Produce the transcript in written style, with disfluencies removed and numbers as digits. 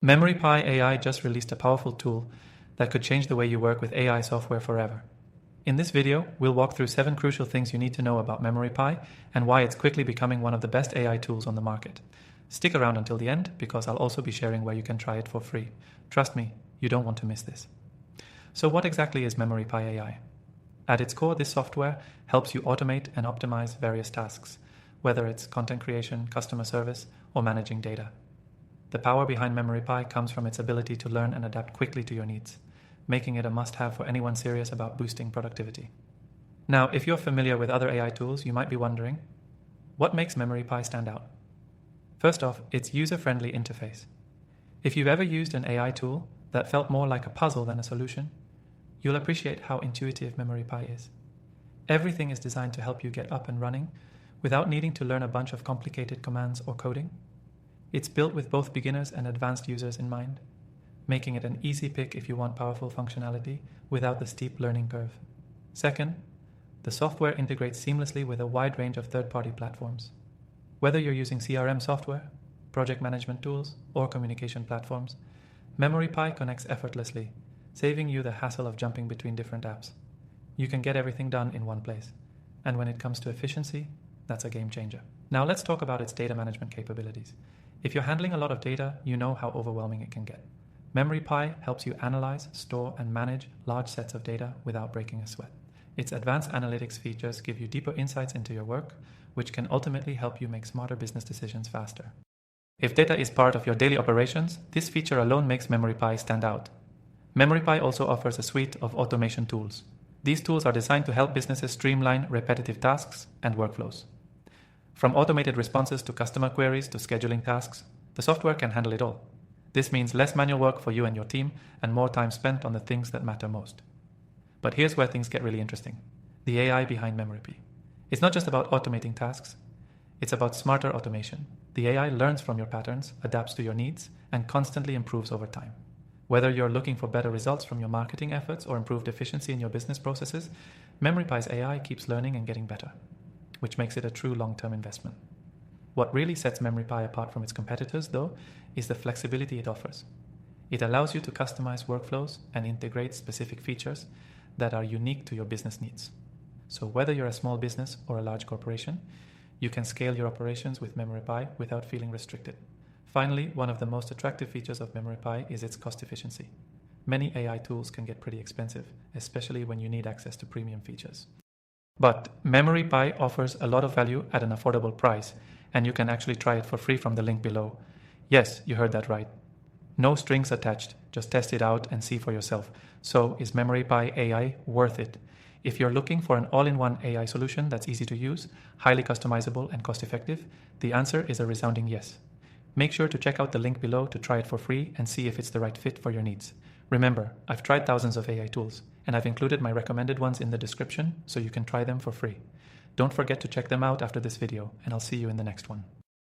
MemoriPy AI just released a powerful tool that could change the way you work with AI software forever. In this video, we'll walk through 7 crucial things you need to know about MemoriPy and why it's quickly becoming one of the best AI tools on the market. Stick around until the end because I'll also be sharing where you can try it for free. Trust me, you don't want to miss this. So what exactly is MemoriPy AI? At its core, this software helps you automate and optimize various tasks, whether it's content creation, customer service, or managing data. The power behind MemoriPy comes from its ability to learn and adapt quickly to your needs, making it a must-have for anyone serious about boosting productivity. Now, if you're familiar with other AI tools, you might be wondering, what makes MemoriPy stand out? First off, its user-friendly interface. If you've ever used an AI tool that felt more like a puzzle than a solution, you'll appreciate how intuitive MemoriPy is. Everything is designed to help you get up and running without needing to learn a bunch of complicated commands or coding. It's built with both beginners and advanced users in mind, making it an easy pick if you want powerful functionality without the steep learning curve. Second, the software integrates seamlessly with a wide range of third-party platforms. Whether you're using CRM software, project management tools, or communication platforms, MemoriPy connects effortlessly, saving you the hassle of jumping between different apps. You can get everything done in one place. And when it comes to efficiency, that's a game changer. Now let's talk about its data management capabilities. If you're handling a lot of data, you know how overwhelming it can get. MemoriPy helps you analyze, store, and manage large sets of data without breaking a sweat. Its advanced analytics features give you deeper insights into your work, which can ultimately help you make smarter business decisions faster. If data is part of your daily operations, this feature alone makes MemoriPy stand out. MemoriPy also offers a suite of automation tools. These tools are designed to help businesses streamline repetitive tasks and workflows. From automated responses to customer queries to scheduling tasks, the software can handle it all. This means less manual work for you and your team and more time spent on the things that matter most. But here's where things get really interesting. The AI behind MemoriPy. It's not just about automating tasks. It's about smarter automation. The AI learns from your patterns, adapts to your needs, and constantly improves over time. Whether you're looking for better results from your marketing efforts or improved efficiency in your business processes, MemoriPy's AI keeps learning and getting better, which makes it a true long-term investment. What really sets MemoriPy apart from its competitors, though, is the flexibility it offers. It allows you to customize workflows and integrate specific features that are unique to your business needs. So whether you're a small business or a large corporation, you can scale your operations with MemoriPy without feeling restricted. Finally, one of the most attractive features of MemoriPy is its cost efficiency. Many AI tools can get pretty expensive, especially when you need access to premium features. But MemoriPy offers a lot of value at an affordable price, and you can actually try it for free from the link below. Yes, you heard that right. No strings attached, just test it out and see for yourself. So is MemoriPy AI worth it? If you're looking for an all-in-one AI solution that's easy to use, highly customizable, and cost-effective, the answer is a resounding yes. Make sure to check out the link below to try it for free and see if it's the right fit for your needs. Remember, I've tried thousands of AI tools, and I've included my recommended ones in the description so you can try them for free. Don't forget to check them out after this video, and I'll see you in the next one.